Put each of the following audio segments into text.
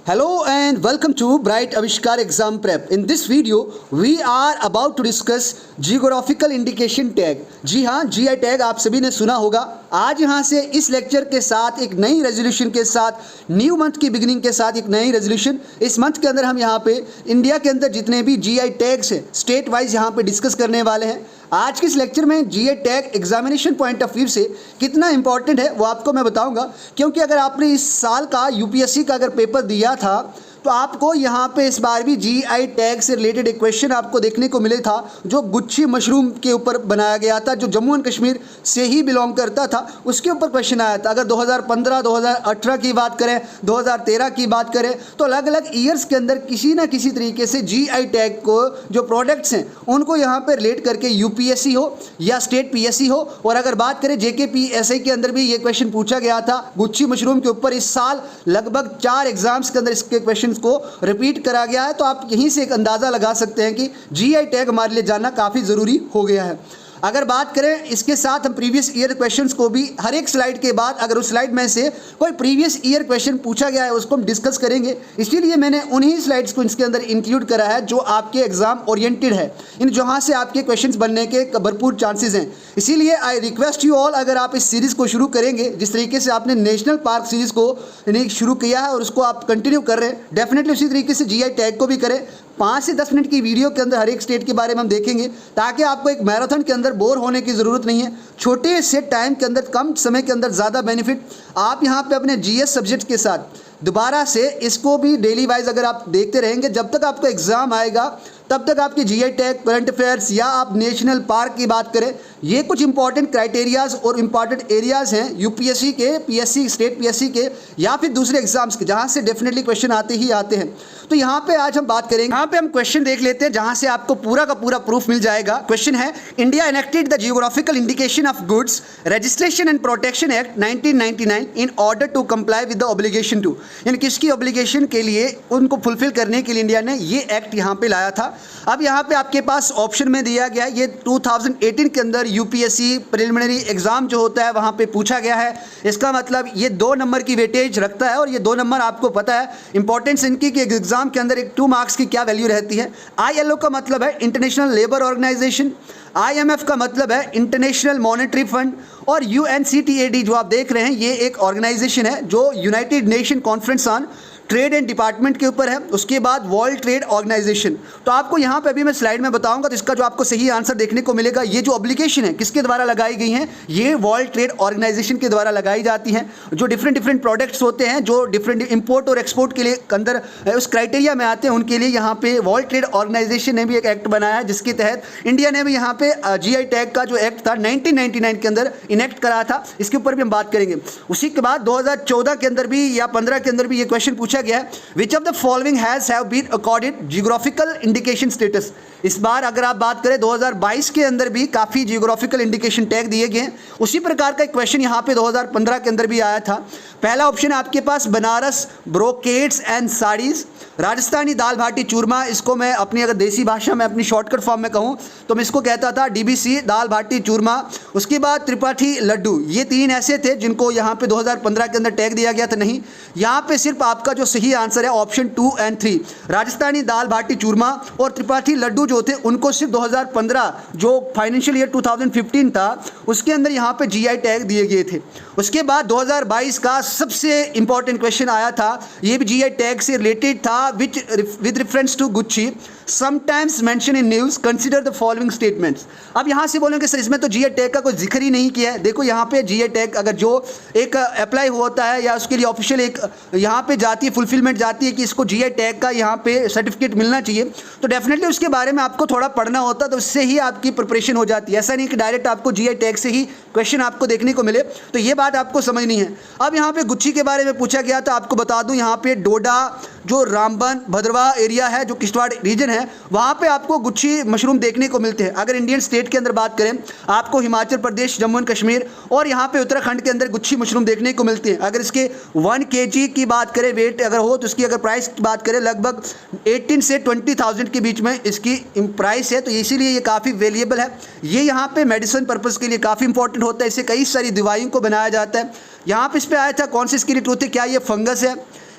Hello and welcome to Bright Avishkar Exam Prep. In this video, we are about to discuss Geographical Indication Tag. जी हाँ, GI tag आप सभी ने सुना होगा। आज यहाँ से इस लेक्चर के साथ एक नई रेजोल्यूशन के साथ न्यू मंथ की बिगिनिंग के साथ एक नई रेजोल्यूशन इस मंथ के अंदर हम यहाँ पे इंडिया के अंदर जितने भी GI टैग्स हैं स्टेट वाइज यहाँ पे डिस्कस करने वाले हैं। आज के इस लेक्चर में GI tag examination point of view से कितना इंपॉर्टेंट है वो आपको मैं बताऊंगा, क्योंकि अगर आपने इस साल का यूपीएससी का अगर पेपर दिया था तो आपको यहाँ पे इस बार भी GI टैग से रिलेटेड एक क्वेश्चन आपको देखने को मिले था जो गुच्छी मशरूम के ऊपर बनाया गया था, जो जम्मू एंड कश्मीर से ही बिलोंग करता था, उसके ऊपर क्वेश्चन आया था। अगर 2015, 2018 की बात करें, 2013 की बात करें तो अलग अलग ईयर्स के अंदर किसी ना किसी तरीके से GI टैग को जो प्रोडक्ट्स हैं उनको यहाँ पर रिलेट करके यूपीएससी हो या स्टेट पीएससी हो। और अगर बात करें JKPSI के अंदर भी ये क्वेश्चन पूछा गया था गुच्छी मशरूम के ऊपर। इस साल लगभग 4 एग्जाम्स के अंदर इसके क्वेश्चन को रिपीट करा गया है, तो आप यहीं से एक अंदाज़ा लगा सकते हैं कि GI टैग हमारे लिए जानना काफ़ी ज़रूरी हो गया है। अगर बात करें इसके साथ हम प्रीवियस ईयर क्वेश्चंस को भी हर एक स्लाइड के बाद अगर उस स्लाइड में से कोई प्रीवियस ईयर क्वेश्चन पूछा गया है उसको हम डिस्कस करेंगे, इसीलिए मैंने उन्हीं स्लाइड्स को इसके अंदर इंक्लूड करा है जो आपके एग्जाम ओरिएंटेड है, इन जहाँ से आपके क्वेश्चंस बनने के भरपूर चांसेस हैं। इसीलिए आई रिक्वेस्ट यू ऑल, अगर आप इस सीरीज़ को शुरू करेंगे जिस तरीके से आपने नेशनल पार्क सीरीज़ को शुरू किया है और उसको आप कंटिन्यू कर रहे हैं, डेफिनेटली उसी तरीके से GI टैग को भी करें। 5 से 10 मिनट की वीडियो के अंदर हर एक स्टेट के बारे में हम देखेंगे, ताकि आपको एक मैराथन के अंदर बोर होने की ज़रूरत नहीं है। छोटे से टाइम के अंदर कम समय के अंदर ज़्यादा बेनिफिट। आप यहाँ पे अपने GS सब्जेक्ट के साथ दोबारा से इसको भी डेली वाइज अगर आप देखते रहेंगे, जब तक आपको एग्ज़ाम आएगा तब तक आपकी GI टैग, करंट अफेयर्स या आप नेशनल पार्क की बात करें, ये कुछ इंपॉर्टेंट क्राइटेरियाज और इंपॉर्टेंट एरियाज़ हैं यूपीएससी के, पीएससी, स्टेट पीएससी के या फिर दूसरे एग्जाम्स के, जहाँ से डेफिनेटली क्वेश्चन आते ही आते हैं। तो यहाँ पे आज हम बात करेंगे, यहाँ पे हम क्वेश्चन देख लेते हैं जहाँ से आपको पूरा का पूरा प्रूफ मिल जाएगा। क्वेश्चन है, India enacted the geographical indication of goods registration and protection act 1999 in order to comply with the obligation to, यानी किसकी ऑब्लिगेशन के लिए, उनको फुलफिल करने के लिए इंडिया ने ये एक्ट यहाँ पे लाया था। अब यहाँ पे आपके पास ऑप्शन में दिया गया है, ये 2018 के अंदर यूपीएससी प्रिलिमिनरी एग्जाम जो होता है वहाँ पे पूछा गया है। इसका मतलब ये 2 नंबर की वेटेज रखता है, और ये 2 नंबर आपको पता है इंपॉर्टेंस इनकी कि एग्जाम के अंदर एक 2 मार्क्स की क्या वैल्यू रहती है। ILO का मतलब है इंटरनेशनल लेबर ऑर्गेनाइजेशन, IMF का मतलब है इंटरनेशनल मॉनेटरी फंड, और UNCTAD जो आप देख रहे हैं ये एक ऑर्गेनाइजेशन है जो United nation conference on trade and department के ऊपर है। उसके बाद वर्ल्ड ट्रेड ऑर्गेनाइजेशन। तो आपको यहाँ पे अभी मैं स्लाइड में बताऊंगा, तो इसका जो आपको सही आंसर देखने को मिलेगा, ये जो ऑब्लिगेशन है किसके द्वारा लगाई गई हैं, ये वर्ल्ड ट्रेड ऑर्गेनाइजेशन के द्वारा लगाई जाती हैं। जो डिफरेंट प्रोडक्ट्स होते हैं जो डिफरेंट इंपोर्ट और एक्सपोर्ट के लिए अंदर उस क्राइटेरिया में आते हैं, उनके लिए यहाँ पे वर्ल्ड ट्रेड ऑर्गेनाइजेशन ने भी एक एक्ट बनाया है, जिसके तहत इंडिया ने भी यहाँ पे GI टैग का जो एक्ट था 1999 के अंदर इनेक्ट करा था। इसके ऊपर भी हम बात करेंगे। उसी के बाद 2014 के अंदर भी या 15 के अंदर भी ये क्वेश्चन पूछा गया है, which of the following has have been accorded geographical indication status. इस बार अगर आप बात करें 2022 के अंदर भी काफ़ी जियोग्राफिकल इंडिकेशन टैग दिए गए हैं। उसी प्रकार का एक क्वेश्चन यहाँ पे 2015 के अंदर भी आया था। पहला ऑप्शन है आपके पास बनारस ब्रोकेड्स एंड साड़ीज़, राजस्थानी दाल बाटी चूरमा, इसको मैं अपनी अगर देसी भाषा में अपनी शॉर्टकट फॉर्म में कहूँ तो मैं इसको कहता था DBC दाल बाटी चूरमा। उसके बाद त्रिपाठी लड्डू, ये 3 ऐसे थे जिनको यहाँ पे 2015 के अंदर टैग दिया गया था। नहीं, यहाँ पे सिर्फ आपका जो सही आंसर है ऑप्शन 2 और 3, राजस्थानी दाल बाटी चूरमा और त्रिपाठी लड्डू जो थे उनको सिर्फ 2015 जो फाइनेंशियल ईयर 2015 था उसके अंदर यहाँ पे GI टैग दिए गए थे। उसके बाद 2022 का सबसे इंपॉर्टेंट क्वेश्चन आया था, ये भी GI टैग से रिलेटेड था, which with reference to gucchi sometimes mention in news, consider the following statements. अब यहाँ से बोलेंगे सर इसमें तो GI टैग का कोई जिक्र ही नहीं किया है। देखो यहाँ पे GI टैग अगर जो एक अप्लाई होता है या उसके लिए ऑफिशियल एक यहाँ पे जाती है, फुलफिलमेंट जाती है कि इसको GI टैग का यहाँ पे सर्टिफिकेट मिलना चाहिए, तो डेफिनेटली उसके बारे में आपको थोड़ा पढ़ना होता है, तो उससे ही आपकी प्रिपरेशन हो जाती है। ऐसा नहीं कि डायरेक्ट आपको GI टैग से ही क्वेश्चन आपको देखने को मिले, तो ये बात आपको समझनी है। अब यहाँ पे गुच्छी के बारे में पूछा गया था, आपको बता दूँ यहाँ पे डोडा जो रामबन भद्रवाह एरिया है, जो किश्तवाड़ रीजन है, वहाँ पे आपको गुच्छी मशरूम देखने को मिलते हैं। अगर इंडियन स्टेट के अंदर बात करें, आपको हिमाचल प्रदेश, जम्मू एंड कश्मीर और यहाँ पे उत्तराखंड के अंदर गुच्छी मशरूम देखने को मिलती है। अगर इसके 1 kg की बात करें वेट अगर हो, तो इसकी अगर प्राइस की बात करें लगभग 18 से 20,000 के बीच में इसकी प्राइस है, तो इसीलिए ये काफ़ी वैल्यूएबल है। ये यहाँ पे मेडिसिन पर्पज़ के लिए काफ़ी इंपॉर्टेंट होता है, इससे कई सारी दवाइयों को बनाया जाता है। यहाँ पे इस पर आया था कौन सी इसके लिए ट्रूथ है, क्या ये फंगस है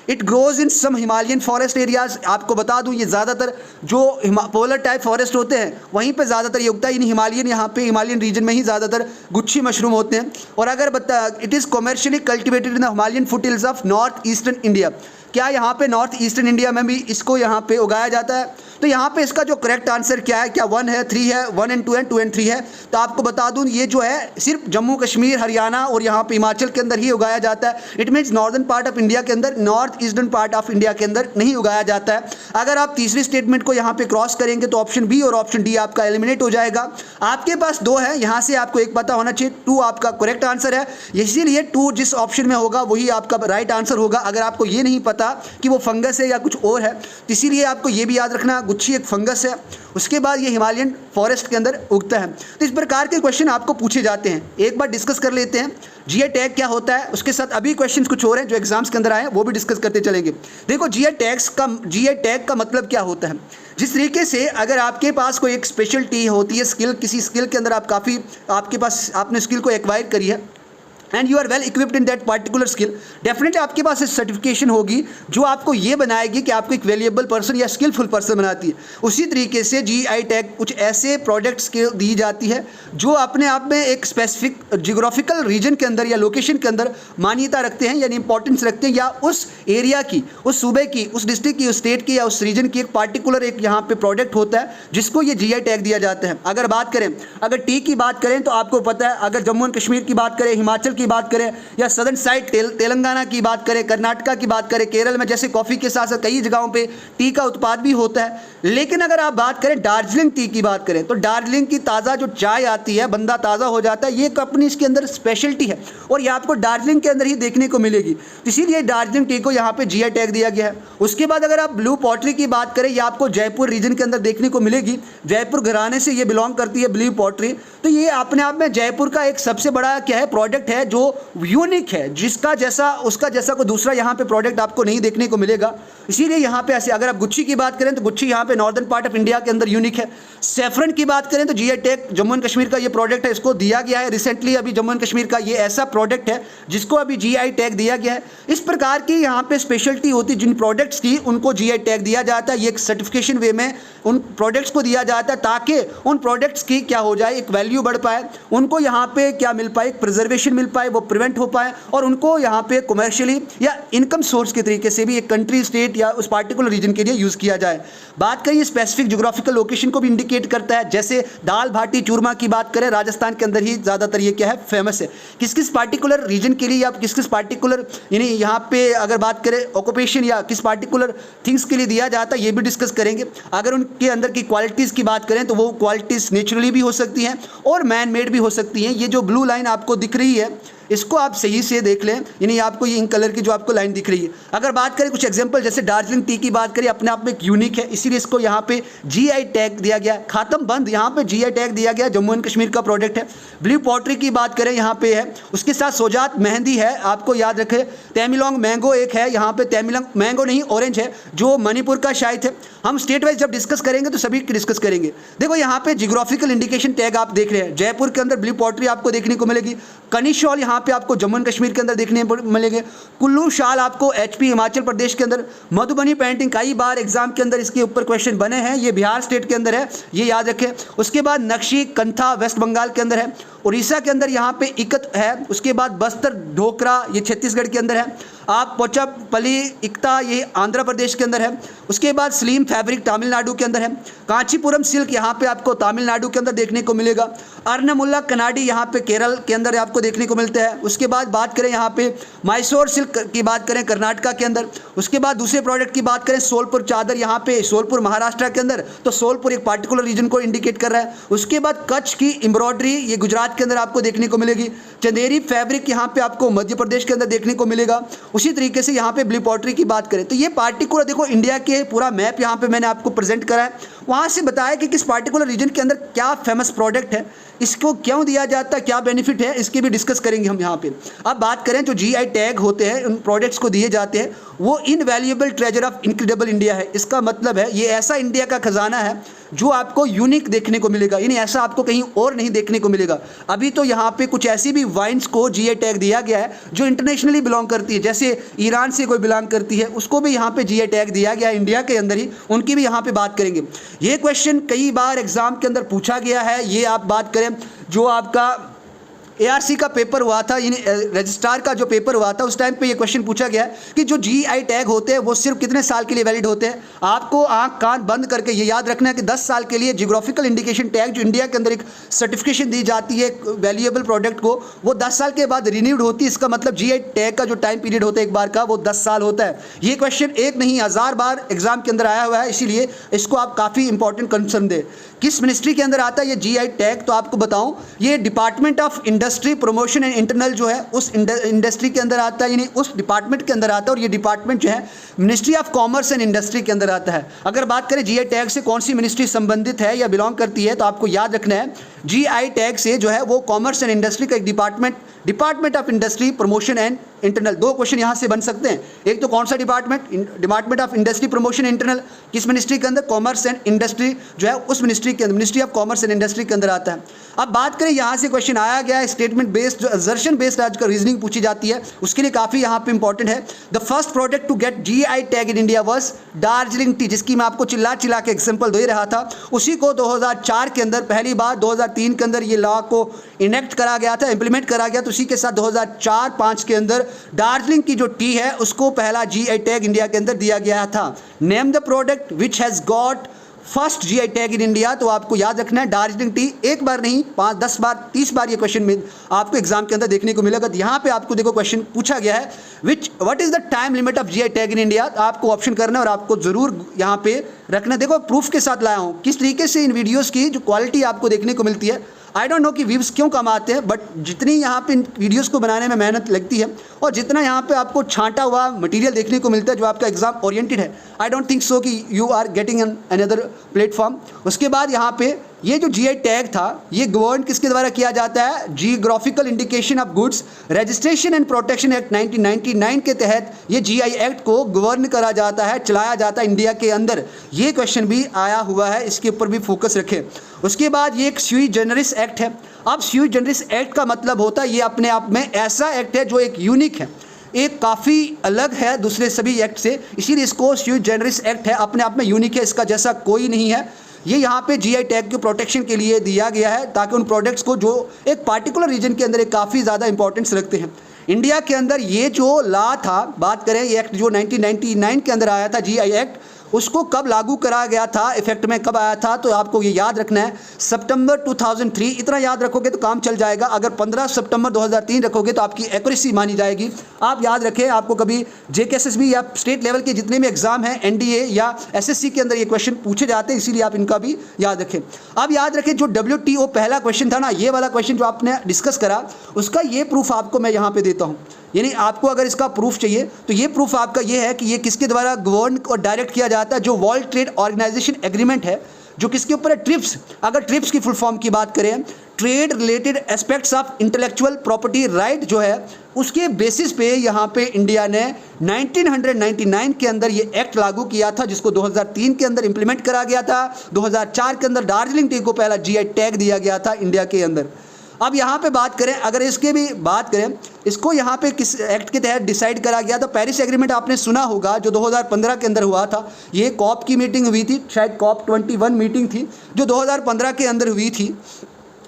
it grows in some Himalayan forest areas. आपको बता दूं ये ज़्यादातर जो पोलर टाइप फॉरेस्ट होते हैं वहीं पे ज़्यादातर ये उगता है। इन हिमालयन यहाँ पे हिमालयन रीजन में ही ज़्यादातर गुच्छी मशरूम होते हैं। और अगर it is commercially cultivated in the Himalayan foothills of north eastern India. क्या यहाँ पे नॉर्थ ईस्टर्न इंडिया में भी इसको यहाँ पे उगाया जाता है? तो यहाँ पे इसका जो करेक्ट आंसर क्या है, क्या 1 है, 3 है, 1 and 2 है, 2 and 3 है? तो आपको बता दूँ ये जो है सिर्फ जम्मू कश्मीर, हरियाणा और यहाँ पे हिमाचल के अंदर ही उगाया जाता है। It means northern part of India के अंदर, north eastern part of India के अंदर नहीं उगाया जाता है। अगर आप तीसरी स्टेटमेंट को यहाँ पे क्रॉस करेंगे तो ऑप्शन बी और ऑप्शन डी आपका एलिमिनेट हो जाएगा। आपके पास 2 है, यहाँ से आपको एक पता होना चाहिए। 2 आपका करेक्ट आंसर है, इसीलिए 2 जिस ऑप्शन में होगा वही आपका राइट आंसर होगा। अगर आपको ये नहीं पता कि वो फंगस है या कुछ और है तो इसीलिए आपको ये भी याद रखना गुच्छी एक फंगस है, उसके बाद ये हिमालयन फॉरेस्ट के अंदर उगता है। तो इस प्रकार के क्वेश्चन आपको पूछे जाते हैं। एक बार डिस्कस कर लेते हैं जीआई टैग क्या होता है, उसके साथ अभी क्वेश्चंस कुछ और हैं जो एग्जाम्स के अंदर आए हैं वो भी डिस्कस करते चलेंगे। देखो जीआई टैग का मतलब क्या होता है। जिस तरीके से अगर आपके पास कोई एक स्पेशलिटी होती है, स्किल, किसी स्किल के अंदर आपके पास आपने स्किल को एक्वायर करी है and you are well equipped in that particular skill, definitely आपके पास एक सर्टिफिकेशन होगी जो आपको ये बनाएगी कि आपको एक वैल्यूएबल पर्सन या स्किलफुल पर्सन बनाती है। उसी तरीके से जीआई टैग कुछ ऐसे प्रोडक्ट्स के दी जाती है जो अपने आप में एक स्पेसिफिक जियोग्राफिकल रीजन के अंदर या लोकेशन के अंदर मान्यता रखते हैं यानी इंपॉर्टेंस रखते हैं, या उस एरिया की, उस सूबे की, उस डिस्ट्रिक्ट की, उस स्टेट की या उस रीजन की एक पार्टिकुलर एक यहाँ पे प्रोडक्ट होता है जिसको ये जीआई टैग दिया जाता है। अगर बात करें, अगर टी की बात करें तो आपको पता है, अगर जम्मू एंड कश्मीर की बात करें, हिमाचल की बात करें या सदर्न साइड तेलंगाना की बात करें, कर्नाटका की बात करें, केरल में जैसे कॉफ़ी के साथ साथ कई जगहों पे टी का उत्पाद भी होता है। लेकिन अगर आप बात करें दार्जिलिंग टी की बात करें तो दार्जिलिंग की ताज़ा जो चाय आती है, बंदा ताज़ा हो जाता है, ये कंपनी इसके अंदर स्पेशलिटी है और ये आपको दार्जिलिंग के अंदर ही देखने को मिलेगी। इसीलिए दार्जिलिंग टी को यहाँ पे जीआई टैग दिया गया है। उसके बाद अगर आप ब्लू पॉटरी की बात करें, ये आपको जयपुर रीजन के अंदर देखने को मिलेगी। जयपुर घराने से ये बिलोंग करती है ब्लू पॉटरी। तो ये अपने आप में जयपुर का एक सबसे बड़ा क्या है, प्रोडक्ट है जो यूनिक है, जिसका जैसा उसका जैसा कोई दूसरा यहाँ पे प्रोडक्ट आपको नहीं देखने को मिलेगा। इसीलिए यहाँ पे ऐसे, अगर आप गुच्छी की बात करें तो गुच्छी यहाँ पे नॉर्दर्न पार्ट ऑफ इंडिया के अंदर यूनिक है। सैफरन की बात करें तो GI tag Jammu and Kashmir का ये प्रोडक्ट है, इसको दिया गया है रिसेंटली। अभी जम्मू एंड कश्मीर का ये ऐसा प्रोडक्ट है जिसको अभी जीआई टैग दिया गया है। इस प्रकार की यहाँ पे स्पेशलिटी होती है जिन प्रोडक्ट्स की, उनको जीआई टैग दिया जाता है। ये एक सर्टिफिकेशन वे में उन प्रोडक्ट्स को दिया जाता है ताकि उन प्रोडक्ट्स की क्या हो जाए, एक वैल्यू बढ़ पाए, उनको यहाँ पे क्या मिल पाए, एक प्रिजर्वेशन मिल पाए, वो प्रिवेंट हो पाए और उनको यहाँ पे कमर्शियली या इनकम सोर्स के तरीके से भी एक कंट्री, स्टेट या उस पार्टिकुलर रीजन के लिए यूज़ किया जाए। बात करिए स्पेसिफिक ज्योग्राफिकल लोकेशन को भी इंडिकेट करता है। जैसे दाल बाटी चूरमा की बात करें, राजस्थान के अंदर ही ज़्यादातर ये क्या है, फेमस है। किस किस पार्टिकुलर रीजन के लिए या किस किस पार्टिकुलर यानी यहाँ पे अगर बात करें ऑक्यूपेशन या किस पार्टिकुलर थिंग्स के लिए दिया जाता है, ये भी डिस्कस करेंगे। अगर उनके अंदर की क्वालिटीज़ की बात करें तो वो क्वालिटीज़ नेचुरली भी हो सकती हैं और मैन मेड भी हो सकती हैं। ये जो ब्लू लाइन आपको दिख रही है इसको आप सही से देख लें, यानी आपको ये इन कलर की जो आपको लाइन दिख रही है। अगर बात करें कुछ एग्जांपल, जैसे दार्जिलिंग टी की बात करें, अपने आप में एक यूनिक है, इसीलिए इसको यहाँ पे जीआई टैग दिया गया है। खातम बंद यहाँ पे जीआई टैग दिया गया, जम्मू एंड कश्मीर का प्रोडक्ट है। ब्लू पॉटरी की बात करें यहाँ पे है, उसके साथ सोजात मेहंदी है, आपको याद रखें। तमिलोंग मैंगो एक है यहाँ पे, तमिलोंग मैंगो नहीं ऑरेंज है जो मणिपुर का शायद है। हम स्टेट वाइज जब डिस्कस करेंगे तो सभी की डिस्कस करेंगे। देखो यहाँ पे जियोग्राफिकल इंडिकेशन टैग आप देख रहे हैं, जयपुर के अंदर ब्लू पॉटरी आपको देखने को मिलेगी। कनी शॉल यहाँ पे आपको जम्मू एंड कश्मीर के अंदर देखने को मिलेंगे। कुल्लू शाल आपको एचपी हिमाचल प्रदेश के अंदर। मधुबनी पेंटिंग कई बार एग्जाम के अंदर इसके ऊपर क्वेश्चन बने हैं, ये बिहार स्टेट के अंदर है, ये याद रखें। उसके बाद नक्शी कंथा वेस्ट बंगाल के अंदर है। उड़ीसा के अंदर यहाँ पे इकत है। उसके बाद बस्तर ढोकरा ये छत्तीसगढ़ के अंदर है। आप पोचापली इक्ता ये आंध्र प्रदेश के अंदर है। उसके बाद स्लीम फैब्रिक तमिलनाडु के अंदर है। कांचीपुरम सिल्क यहाँ पे आपको तमिलनाडु के अंदर देखने को मिलेगा। अर्नमुल्ला कनाडी यहाँ पे केरल के अंदर आपको देखने को मिलता है। उसके बाद बात करें यहाँ पे मैसूर सिल्क की बात करें कर्नाटका के अंदर। उसके बाद दूसरे प्रोडक्ट की बात करें सोलपुर चादर, यहाँ पे सोलपुर महाराष्ट्र के अंदर, तो सोलपुर एक पार्टिकुलर रीजन को इंडिकेट कर रहा है। उसके बाद कच्छ की एम्ब्रॉयडरी ये गुजरात के अंदर आपको देखने को मिलेगी। चंदेरी फैब्रिक यहाँ पे आपको मध्य प्रदेश के अंदर देखने को मिलेगा। उसी तरीके से यहाँ पे ब्लू पॉटरी की बात करें तो ये पार्टिकुलर देखो इंडिया के पूरा मैप यहाँ पे मैंने आपको प्रेजेंट करा है, वहाँ से बताया कि किस पार्टिकुलर रीजन के अंदर क्या फेमस प्रोडक्ट है, इसको क्यों दिया जाता है, क्या बेनिफिट है, इसकी भी डिस्कस करेंगे हम यहाँ पे। अब बात करें जो जीआई टैग होते हैं उन प्रोडक्ट्स को दिए जाते हैं, वो invaluable treasure of incredible India है। इसका मतलब है ये ऐसा इंडिया का खजाना है जो आपको यूनिक देखने को मिलेगा, यानी ऐसा आपको कहीं और नहीं देखने को मिलेगा। अभी तो यहाँ पे कुछ ऐसी भी वाइन्स को जीआई टैग दिया गया है जो इंटरनेशनली बिलोंग करती है, जैसे ईरान से कोई बिलोंग करती है, उसको भी यहाँ पे जीआई टैग दिया गया है इंडिया के अंदर ही, उनकी भी यहाँ पे बात करेंगे। ये क्वेश्चन कई बार एग्जाम के अंदर पूछा गया है। ये आप बात करें जो आपका एआरसी का पेपर हुआ था, यानी रजिस्ट्रार का जो पेपर हुआ था, उस टाइम पे ये क्वेश्चन पूछा गया कि जो जीआई टैग होते हैं वो सिर्फ कितने साल के लिए वैलिड होते हैं। आपको आंख कान बंद करके ये याद रखना है कि 10 साल के लिए जियोग्राफिकल इंडिकेशन टैग जो इंडिया के अंदर एक सर्टिफिकेशन दी जाती है वैल्यूएबल प्रोडक्ट को, वो 10 साल के बाद रिन्यूड होती है। इसका मतलब जीआई टैग का जो टाइम पीरियड होता है एक बार का, वो 10 साल होता है। ये क्वेश्चन एक नहीं 1000 बार एग्जाम के अंदर आया हुआ है, इसीलिए इसको आप काफ़ी इंपॉर्टेंट कंसर्न दें। किस मिनिस्ट्री के अंदर आता है ये जीआई टैग, तो आपको बताऊं ये department of industry promotion and internal जो है उस इंडस्ट्री के अंदर आता है, यानी उस डिपार्टमेंट के अंदर आता है। और ये डिपार्टमेंट जो है ministry of commerce and industry के अंदर आता है। अगर बात करें जीआई टैग से कौन सी मिनिस्ट्री संबंधित है या बिलोंग करती है, तो आपको याद रखना है जीआई टैग से जो है वो कॉमर्स एंड इंडस्ट्री का एक department of industry promotion and internal. दो क्वेश्चन यहाँ से बन सकते हैं। एक तो कौन सा department of industry promotion internal किस मिनिस्ट्री के अंदर, कॉमर्स एंड इंडस्ट्री जो है उस मिनिस्ट्री के अंदर, ministry of commerce and industry के अंदर आता है। अब बात करें यहाँ से क्वेश्चन आया गया है स्टेटमेंट बेस्ड, जो असर्शन बेस्ड आज का रीजनिंग पूछी जाती है, उसके लिए काफ़ी यहाँ पे इंपॉर्टेंट है। The first product to get GI tag in India was Darjeeling tea, जिसकी मैं आपको चिल्ला के एग्जाम्पल दे रहा था। उसी को 2004 के अंदर पहली बार, 2003 के अंदर ये लॉ को इनेक्ट करा गया था, इंप्लीमेंट करा गया। तो उसी के साथ 2004-5 के अंदर दार्जिलिंग की जो टी है उसको पहला जीआई टैग इंडिया के अंदर दिया गया था। Name the product which has got first GI tag in India, तो आपको याद रखना है दार्जिलिंग टी। एक बार नहीं 5, 10 बार, 30 बार ये क्वेश्चन में आपको एग्जाम के अंदर देखने को मिलेगा। तो यहाँ पे आपको देखो क्वेश्चन पूछा गया है what is the time limit of GI tag in India. आपको ऑप्शन करना है और आपको जरूर यहाँ पे रखना। देखो प्रूफ के साथ लाया हूँ किस तरीके से इन वीडियोज़ की जो क्वालिटी आपको देखने को मिलती है। आई डोंट नो कि व्यूज़ क्यों कम आते हैं, बट जितनी यहाँ पे इन वीडियोस को बनाने में मेहनत लगती है और जितना यहाँ पे आपको छांटा हुआ मटेरियल देखने को मिलता है जो आपका एग्जाम ओरिएंटेड है, आई डोंट थिंक सो कि you are getting an another platform. उसके बाद यहाँ पे ये जो जीआई टैग था ये गवर्न किसके द्वारा किया जाता है, geographical indication of goods registration and protection act 1999 के तहत ये जीआई एक्ट को गवर्न करा जाता है, चलाया जाता है इंडिया के अंदर। ये क्वेश्चन भी आया हुआ है, इसके ऊपर भी फोकस रखें। उसके बाद ये एक स्वी जनरिस एक्ट है। अब स्वी जनरिस एक्ट का मतलब होता है ये अपने आप में ऐसा एक्ट है जो एक यूनिक है, एक काफ़ी अलग है दूसरे सभी एक्ट से, इसीलिए इसको स्वी जनरिस एक्ट है, अपने आप में यूनिक है, इसका जैसा कोई नहीं है। ये यहाँ पे जीआई टैग के प्रोटेक्शन के लिए दिया गया है ताकि उन प्रोडक्ट्स को जो एक पार्टिकुलर रीजन के अंदर एक काफ़ी ज़्यादा इंपॉर्टेंस रखते हैं। इंडिया के अंदर ये जो लॉ था, बात करें ये एक्ट जो 1999 के अंदर आया था जीआई एक्ट, उसको कब लागू करा गया था, इफेक्ट में कब आया था, तो आपको ये याद रखना है सितंबर 2003। इतना याद रखोगे तो काम चल जाएगा। अगर 15 सितंबर 2003 रखोगे तो आपकी एक्यूरेसी मानी जाएगी। आप याद रखें, आपको कभी जेकेएसएसबी या स्टेट लेवल के जितने भी एग्जाम हैं एनडीए या एसएससी के अंदर ये क्वेश्चन पूछे जाते हैं, इसीलिए आप इनका भी याद रखें। अब याद रखें जो WTO पहला क्वेश्चन था ना, ये वाला क्वेश्चन जो आपने डिस्कस करा, उसका ये प्रूफ आपको मैं यहाँ पे देता हूँ। यानी आपको अगर इसका प्रूफ चाहिए तो ये प्रूफ आपका ये है कि ये किसके द्वारा गवर्न और डायरेक्ट किया जाता है, जो वर्ल्ड ट्रेड ऑर्गेनाइजेशन एग्रीमेंट है, जो किसके ऊपर है, ट्रिप्स। अगर ट्रिप्स की फुल फॉर्म की बात करें, trade related aspects of intellectual property right जो है, उसके बेसिस पे यहाँ पे इंडिया ने 1999 के अंदर ये एक्ट लागू किया था, जिसको 2003 के अंदर इंप्लीमेंट करा गया था। 2004 के अंदर दार्जिलिंग टी को पहला जीआई टैग दिया गया था इंडिया के अंदर। अब यहाँ पे बात करें, अगर इसके भी बात करें, इसको यहाँ पे किस एक्ट के तहत डिसाइड करा गया था, पेरिस एग्रीमेंट आपने सुना होगा जो 2015 के अंदर हुआ था। ये कॉप की मीटिंग हुई थी, शायद कॉप 21 मीटिंग थी जो 2015 के अंदर हुई थी।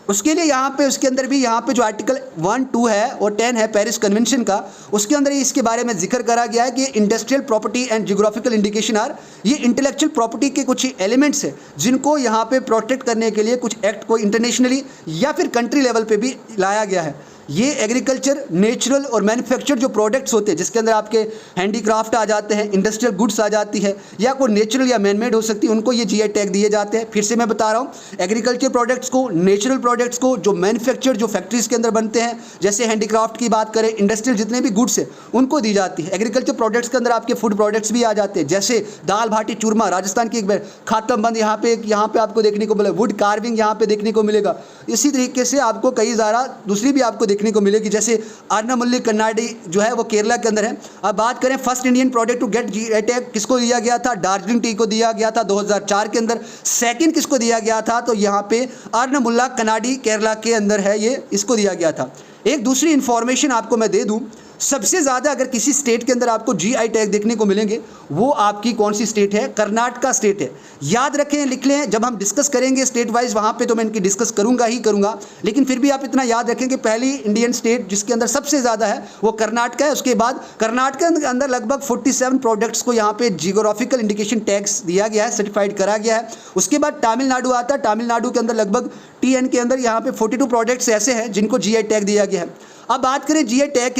उसके लिए यहाँ पे उसके अंदर भी यहाँ पे जो आर्टिकल 1, 2 है और 10 है पेरिस कन्वेंशन का, उसके अंदर इसके बारे में जिक्र करा गया है कि industrial property and geographical indication are, ये इंटेलेक्चुअल प्रॉपर्टी के कुछ एलिमेंट्स है जिनको यहाँ पे प्रोटेक्ट करने के लिए कुछ एक्ट को इंटरनेशनली या फिर कंट्री लेवल पे भी लाया गया है। ये एग्रीकल्चर, नेचुरल और मैन्युफैक्चर जो प्रोडक्ट्स होते हैं, जिसके अंदर आपके हैंडीक्राफ्ट आ जाते हैं, इंडस्ट्रियल गुड्स आ जाती है, या कोई नेचुरल या मैनमेड हो सकती है, उनको ये जीआई टैग दिए जाते हैं। फिर से मैं बता रहा हूँ, एग्रीकल्चर प्रोडक्ट्स को, नेचुरल प्रोडक्ट्स को, जो मैन्युफैक्चर जो फैक्ट्रीज के अंदर बनते हैं, जैसे हैंडीक्राफ्ट की बात करें, इंडस्ट्रियल जितने भी गुड्स है उनको दी जाती है। एग्रीकल्चर प्रोडक्ट्स के अंदर आपके फूड प्रोडक्ट्स भी आ जाते हैं, जैसे दाल बाटी चूरमा, राजस्थान की एक खातमबंद यहाँ पे आपको देखने को मिलेगा, वुड कार्विंग यहाँ पे देखने को मिलेगा। इसी तरीके से आपको कई ज़्यादा दूसरी भी आपको देखने देखने को मिलेगी, जैसे अर्नमुल्ली कन्नाडी जो है वो केरला के अंदर है। अब बात करें first Indian product to get GI tag किसको दिया गया था, दार्जिलिंग टी को दिया गया था 2004 के अंदर। सेकंड किसको दिया गया था, तो यहाँ पे अर्नमुल्ला कन्नाडी केरला के अंदर है, ये इसको दिया गया था। एक दूसरी इंफॉर्मेशन आपको मैं दे दूं, सबसे ज़्यादा अगर किसी स्टेट के अंदर आपको जीआई टैग देखने को मिलेंगे वो आपकी कौन सी स्टेट है, कर्नाटका स्टेट है। याद रखें, लिख लें, जब हम डिस्कस करेंगे स्टेट वाइज वहाँ पे तो मैं इनकी डिस्कस करूँगा ही करूँगा, लेकिन फिर भी आप इतना याद रखें कि पहली इंडियन स्टेट जिसके अंदर सबसे ज़्यादा है वो कर्नाटका है। उसके बाद कर्नाटका के अंदर लगभग 47 प्रोडक्ट्स को यहाँ पे जियोग्राफिकल इंडिकेशन टैग्स दिया गया है, सर्टिफाइड करा गया है। उसके बाद तमिलनाडु आता है, तमिलनाडु के अंदर लगभग टीएन के अंदर यहाँ पे 42 प्रोडक्ट्स ऐसे हैं जिनको जीआई टैग दिया गया है। अब बात करें जीआई टैग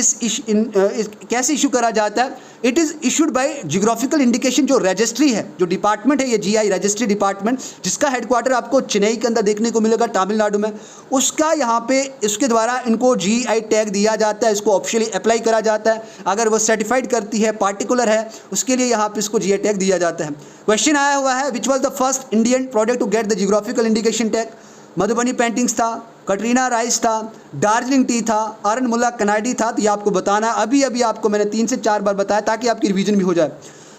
कैसे इशू करा जाता है, it is issued by geographical indication, जो रजिस्ट्री है, जो डिपार्टमेंट है, ये जीआई रजिस्ट्री डिपार्टमेंट, जिसका हेडक्वार्टर आपको चेन्नई के अंदर देखने को मिलेगा, तमिलनाडु में। उसका यहाँ पे इसके द्वारा इनको जीआई टैग दिया जाता है, इसको ऑफिशियली अप्लाई करा जाता है। अगर वो सर्टिफाइड करती है, पार्टिकुलर है, उसके लिए यहाँ पे इसको जीआई टैग दिया जाता है। क्वेश्चन आया हुआ है, which was the first Indian product to get the geographical indication tag. Madhubani paintings था, कटरीना राइस था, दार्जिलिंग टी था, अर्नमुल्ला कन्नाडी था। तो ये आपको बताना है, अभी अभी आपको मैंने 3 से 4 बार बताया ताकि आपकी रिवीजन भी हो जाए।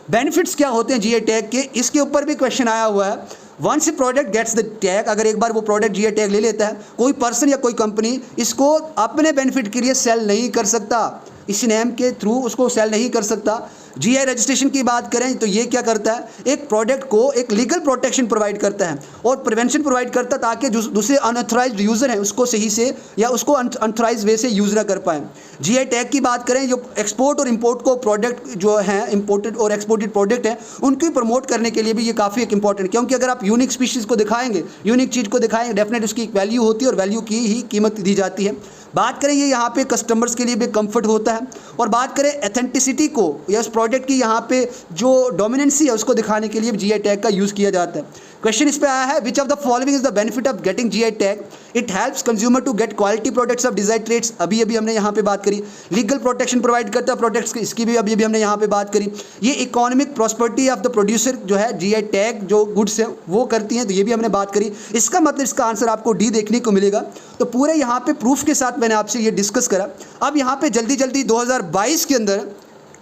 बेनिफिट्स क्या होते हैं जीआई टैग के, इसके ऊपर भी क्वेश्चन आया हुआ है। Once a product gets the tag, अगर एक बार वो प्रोडक्ट जीआई टैग ले लेता है, कोई पर्सन या कोई कंपनी इसको अपने बेनिफिट के लिए सेल नहीं कर सकता, इस नेम के थ्रू उसको सेल नहीं कर सकता। जीआई रजिस्ट्रेशन की बात करें तो ये क्या करता है, एक प्रोडक्ट को एक लीगल प्रोटेक्शन प्रोवाइड करता है और प्रिवेंशन प्रोवाइड करता है ताकि जो दूसरे अनऑथराइज्ड यूज़र हैं उसको सही से या उसको अनऑथराइज्ड वे से यूज़ ना कर पाएँ। जीआई टैग की बात करें, जो एक्सपोर्ट और इंपोर्ट को प्रोडक्ट जो हैं, इंपोर्टेड और एक्सपोर्टेड प्रोडक्ट हैं, उनकी प्रमोट करने के लिए भी ये काफ़ी एक इंपॉर्टेंट, क्योंकि अगर आप यूनिक स्पीशीज़ को दिखाएंगे, यूनिक चीज़ को दिखाएंगे, डेफिनेट उसकी एक वैल्यू होती है और वैल्यू की ही कीमत दी जाती है। बात करें ये यहाँ पे कस्टमर्स के लिए भी कंफर्ट होता है। और बात करें एथेंटिसिटी को या उस प्रोडक्ट की यहाँ पे जो डोमिनेंसी है उसको दिखाने के लिए जीआई टैग का यूज़ किया जाता है। क्वेश्चन इस पे आया है, which of the following is the benefit of getting GI tag. It helps consumer to get quality products of desired trades, अभी अभी हमने यहाँ पे बात करी। लीगल प्रोटेक्शन प्रोवाइड करता है प्रोडक्ट्स की, इसकी भी अभी अभी हमने यहाँ पे बात करी। ये economic prosperity of the producer जो है जीआई टैग जो गुड्स है वो करती हैं, तो ये भी हमने बात करी। इसका मतलब इसका आंसर आपको डी देखने को मिलेगा। तो पूरे यहाँ पे प्रूफ के साथ मैंने आपसे ये डिस्कस करा। अब यहाँ पे जल्दी जल्दी 2022 के अंदर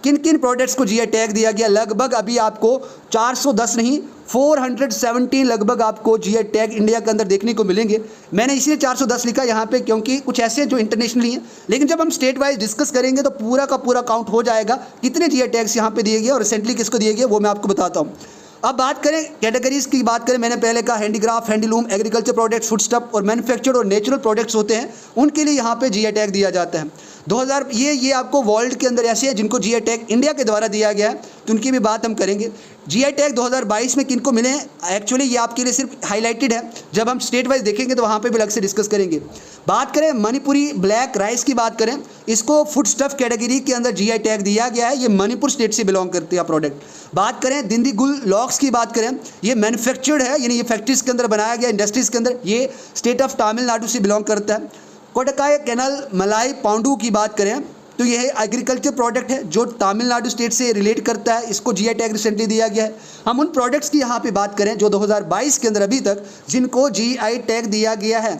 किन किन प्रोडक्ट्स को जीआई टैग दिया गया, लगभग अभी आपको 410 नहीं 417 लगभग आपको जीआई टैग इंडिया के अंदर देखने को मिलेंगे। मैंने इसलिए 410 लिखा यहाँ पे क्योंकि कुछ ऐसे जो इंटरनेशनली हैं, लेकिन जब हम स्टेट वाइज डिस्कस करेंगे तो पूरा का पूरा काउंट हो जाएगा कितने जीआई टैग्स यहाँ पे दिए गए और रिसेंटली किसको दिए गए वो मैं आपको बताता हूँ। अब बात करें कैटेगरीज की, बात करें, मैंने पहले कहा handicraft, handloom, agriculture products, food stuff और मैन्युफैक्चर्ड और नेचुरल प्रोडक्ट्स होते हैं, उनके लिए यहाँ पे जीआई टैग दिया जाता है। 2000 ये आपको वर्ल्ड के अंदर ऐसे हैं जिनको जीआई टैग इंडिया के द्वारा दिया गया है, तो उनकी भी बात हम करेंगे। जीआई टैग 2022 में किनको मिले हैं, एक्चुअली ये आपके लिए सिर्फ हाईलाइटेड है, जब हम स्टेट वाइज देखेंगे तो वहाँ पे भी अलग से डिस्कस करेंगे। बात करें मणिपुरी ब्लैक राइस की बात करें, इसको फूड स्टफ कैटेगरी के अंदर जीआई टैग दिया गया है, ये मणिपुर स्टेट से बिलोंग करती है प्रोडक्ट। बात करें दिंदीगुल लॉक्स की बात करें, ये मैन्युफैक्चर्ड है, यानी ये फैक्ट्रीज के अंदर बनाया गया, इंडस्ट्रीज के अंदर, ये स्टेट ऑफ तमिलनाडु से बिलोंग करता है। कोटकाई कैनल मलाई पाउंडू की बात करें तो यह एग्रीकल्चर प्रोडक्ट है जो तमिलनाडु स्टेट से रिलेट करता है, इसको जीआई टैग रिसेंटली दिया गया है। हम उन प्रोडक्ट्स की यहाँ पे बात करें जो 2022 के अंदर अभी तक जिनको जीआई टैग दिया गया है।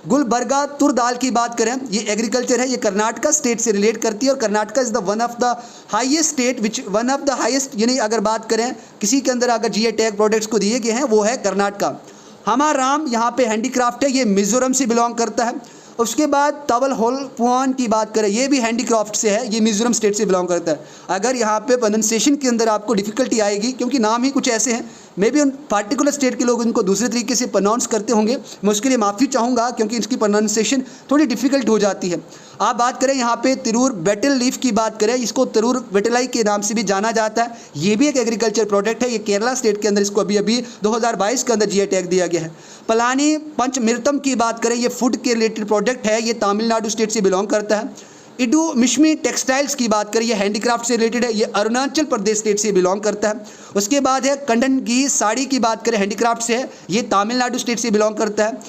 गुलबर्गा तुर दाल की बात करें, ये एग्रीकल्चर है, ये कर्नाटका स्टेट से रिलेट करती है और Karnataka is the one of the highest state which one of the highest, यानी अगर बात करें किसी के अंदर अगर जीआई टैग प्रोडक्ट्स को दिए गए हैं वो है कर्नाटका। हमाराम यहाँ पे हैंडीक्राफ्ट है, ये मिजोरम से बिलोंग करता है। उसके बाद तवल होल पुआन की बात करें, ये भी हैंडीक्राफ्ट से है, ये मिजोरम स्टेट से बिलोंग करता है। अगर यहाँ पे प्रोनाउंसिएशन के अंदर आपको डिफिकल्टी आएगी क्योंकि नाम ही कुछ ऐसे हैं, मे बी उन पार्टिकुलर स्टेट के लोग इनको दूसरे तरीके से प्रोनाउंस करते होंगे, मैं उसके लिए माफ़ी चाहूँगा क्योंकि इसकी प्रोनाउंसिएशन थोड़ी डिफिकल्ट हो जाती है। आप बात करें यहाँ पे तिरूर बेटल लीफ की बात करें, इसको तिरूर वेटलाई के नाम से भी जाना जाता है, ये भी एक एग्रीकल्चर प्रोडक्ट है, ये केरला स्टेट के अंदर इसको अभी अभी 2022 के अंदर जीआई टैग दिया गया है। पलानी पंचमिर्तम की बात करें, ये फूड के रिलेटेड प्रोडक्ट है, ये तमिलनाडु स्टेट से बिलोंग करता है। इडू मिश्मी टेक्सटाइल्स की बात करें, ये हैंडीक्राफ्ट से रिलेटेड है, ये अरुणाचल प्रदेश स्टेट से बिलोंग करता है। उसके बाद है कंडन की साड़ी की बात करें, हैंडीक्राफ्ट से है, ये तमिलनाडु स्टेट से बिलोंग करता है।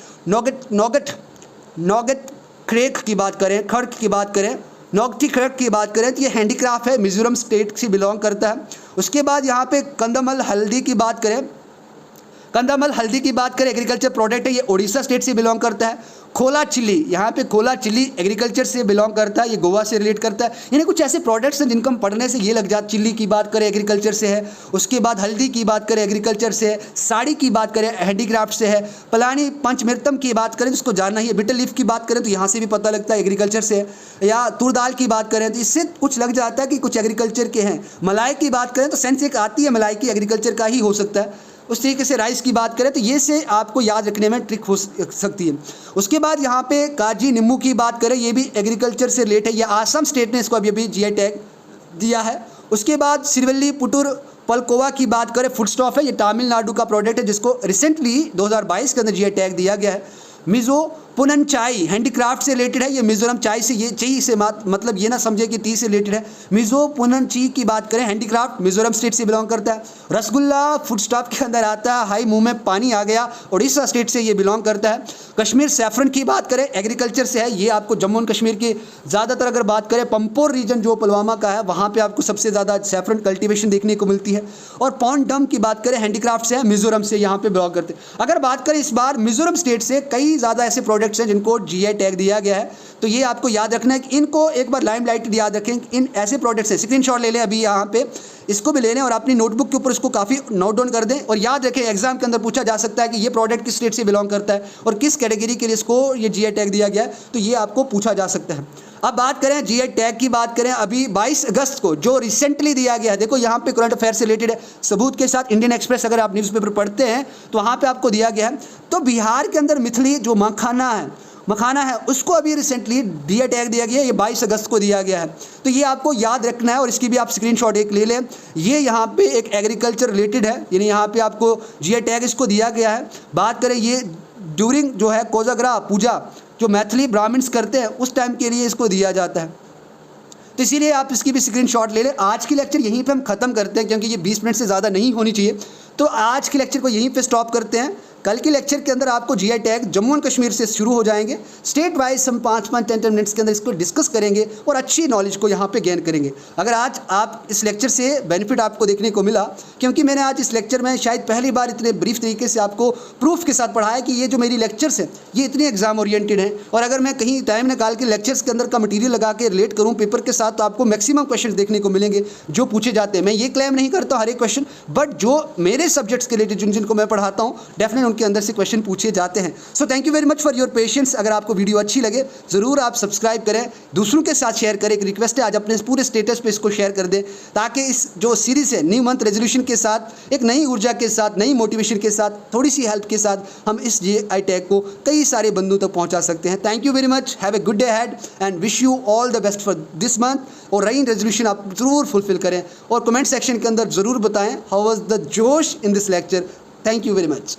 नौगट क्रेक की बात करें, खड़क की बात करें, नौगटी खड़क की बात करें तो ये हैंडीक्राफ्ट है, मिजोरम स्टेट से बिलोंग करता है। उसके बाद यहाँ पे कंदमल हल्दी की बात करें, कंदमल हल्दी की बात करें, एग्रीकल्चर प्रोडक्ट है, ये उड़ीसा स्टेट से बिलोंग करता है। खोला चिल्ली, यहाँ पे खोला चिल्ली एग्रीकल्चर से बिलोंग करता है, ये गोवा से रिलेट करता है। यानी कुछ ऐसे प्रोडक्ट्स हैं जिनको हम पढ़ने से ये लग जाता, चिल्ली की बात करें एग्रीकल्चर से है, उसके बाद हल्दी की बात करें एग्रीकल्चर से है, साड़ी की बात करें हैंडीक्राफ्ट से है, पलानी पंचमृतम की बात करें जिसको जानना ही है, बिटर लीफ की बात करें तो यहाँ से भी पता लगता है एग्रीकल्चर से है, या तुर दाल की बात करें तो इससे कुछ लग जाता है कि कुछ एग्रीकल्चर के हैं। मलाई की बात करें तो सेंस एक आती है मलाई की एग्रीकल्चर का ही हो सकता है। उस तरीके से राइस की बात करें तो ये से आपको याद रखने में ट्रिक हो सकती है। उसके बाद यहाँ पे काजी नींबू की बात करें, ये भी एग्रीकल्चर से रिलेट है, ये आसाम स्टेट ने इसको अभी जीआई टैग दिया है। उसके बाद सिरवल्ली पुटूर पलकोवा की बात करें, फूड स्टॉफ है, ये तमिलनाडु का प्रोडक्ट है जिसको रिसेंटली 2022 के अंदर जीआई टैग दिया गया है। मिज़ो पुनन चाय हैंडीक्राफ्ट से रिलेटेड है, ये मिजोरम चाय से, ये चाय से मतलब ये ना समझे कि टी से रिलेटेड है। मिज़ो पुनन ची की बात करें हैंडीक्राफ्ट मिजोरम स्टेट से बिलोंग करता है। रसगुल्ला फूड स्टॉप के अंदर आता है, हाई मुंह में पानी आ गया, उड़ीसा स्टेट से ये बिलोंग करता है। कश्मीर सैफरन की बात करें एग्रीकल्चर से है, ये आपको जम्मू एंड कश्मीर की ज़्यादातर अगर बात करें पंपोर रीजन जो पुलवामा का है वहाँ पर आपको सबसे ज़्यादा सैफरन कल्टिवेशन देखने को मिलती है। और पॉन्ड डम की बात करें हैंडीक्राफ्ट से है, मिजोरम से यहाँ पे बिलोंग करते हैं। अगर बात करें इस बार मिजोरम स्टेट से कई ज़्यादा ऐसे प्रोडक्ट्स हैं जिनको जीआई टैग दिया गया है, तो ये आपको याद रखना है कि इनको एक बार लाइमलाइट याद रखें। इन ऐसे प्रोडक्ट्स हैं, स्क्रीनशॉट ले लें अभी यहाँ पे, इसको भी ले लें और अपनी नोटबुक के ऊपर इसको काफ़ी नोट डाउन कर दें और याद रखें एग्जाम के अंदर पूछा जा सकता है कि ये प्रोडक्ट किस स्टेट से बिलोंग करता है और किस कैटेगरी के लिए इसको ये जीआई टैग दिया गया है, तो ये आपको पूछा जा सकता है। अब बात करें जीआई टैग की बात करें, अभी 22 अगस्त को जो रिसेंटली दिया गया है, देखो यहाँ पे करंट अफेयर से रिलेटेड है, सबूत के साथ इंडियन एक्सप्रेस अगर आप न्यूज़पेपर पढ़ते हैं तो वहाँ पे आपको दिया गया है। तो बिहार के अंदर मिथली जो मखाना है उसको अभी रिसेंटली जीआई टैग दिया गया है, ये 22 अगस्त को दिया गया है, तो ये आपको याद रखना है और इसकी भी आप स्क्रीनशॉट एक ले लें। ये यहाँ पे एक एग्रीकल्चर रिलेटेड है, यानी यहाँ पे आपको जीआई टैग इसको दिया गया है। बात करें ये ड्यूरिंग जो है कोजागरा पूजा जो मैथिली ब्राह्मण्स करते हैं उस टाइम के लिए इसको दिया जाता है, तो इसीलिए आप इसकी भी स्क्रीनशॉट ले लें। आज की लेक्चर यहीं पे हम ख़त्म करते हैं क्योंकि ये 20 मिनट से ज़्यादा नहीं होनी चाहिए, तो आज के लेक्चर को यहीं पे स्टॉप करते हैं। कल के लेक्चर के अंदर आपको GI tag Jammu and Kashmir से शुरू हो जाएंगे, स्टेट वाइज हम 5-10 मिनट्स के अंदर इसको डिस्कस करेंगे और अच्छी नॉलेज को यहाँ पे गेन करेंगे। अगर आज आप इस लेक्चर से बेनिफिट आपको देखने को मिला, क्योंकि मैंने आज इस लेक्चर में शायद पहली बार इतने ब्रीफ तरीके से आपको प्रूफ के साथ पढ़ाया कि ये जो मेरी लेक्चर्स हैं ये इतनी एग्जाम ओरिएंटेड हैं, और अगर मैं कहीं टाइम निकाल के लेक्चर्स के अंदर का मटीरियल लगा के रिलेट करूँ पेपर के साथ तो आपको मैक्सिमम क्वेश्चन देखने को मिलेंगे जो पूछे जाते हैं। मैं ये क्लेम नहीं करता हर एक क्वेश्चन, बट जो मेरे सब्जेक्ट्स के रिलेटेड जिनको मैं पढ़ाता हूँ डेफिनेटली उनके अंदर से क्वेश्चन पूछे जाते हैं। So thank you very much for your patience. अगर आपको वीडियो अच्छी लगे ज़रूर आप सब्सक्राइब करें, दूसरों के साथ शेयर करें। एक रिक्वेस्ट है आज अपने पूरे स्टेटस पे इसको शेयर कर दें ताकि इस जो सीरीज़ है न्यू मंथ रेजोल्यूशन के साथ एक नई ऊर्जा के साथ नई मोटिवेशन के साथ थोड़ी सी हेल्प के साथ हम इस जीआई टैग को कई सारे बंदों तक पहुंचा सकते हैं। Thank you very much, have a good day ahead and wish you all the best for this month. और रही रेजोल्यूशन आप ज़रूर फुलफिल करें और कमेंट सेक्शन के अंदर ज़रूर बताएं हाउ वाज द जोश in this lecture. Thank you very much.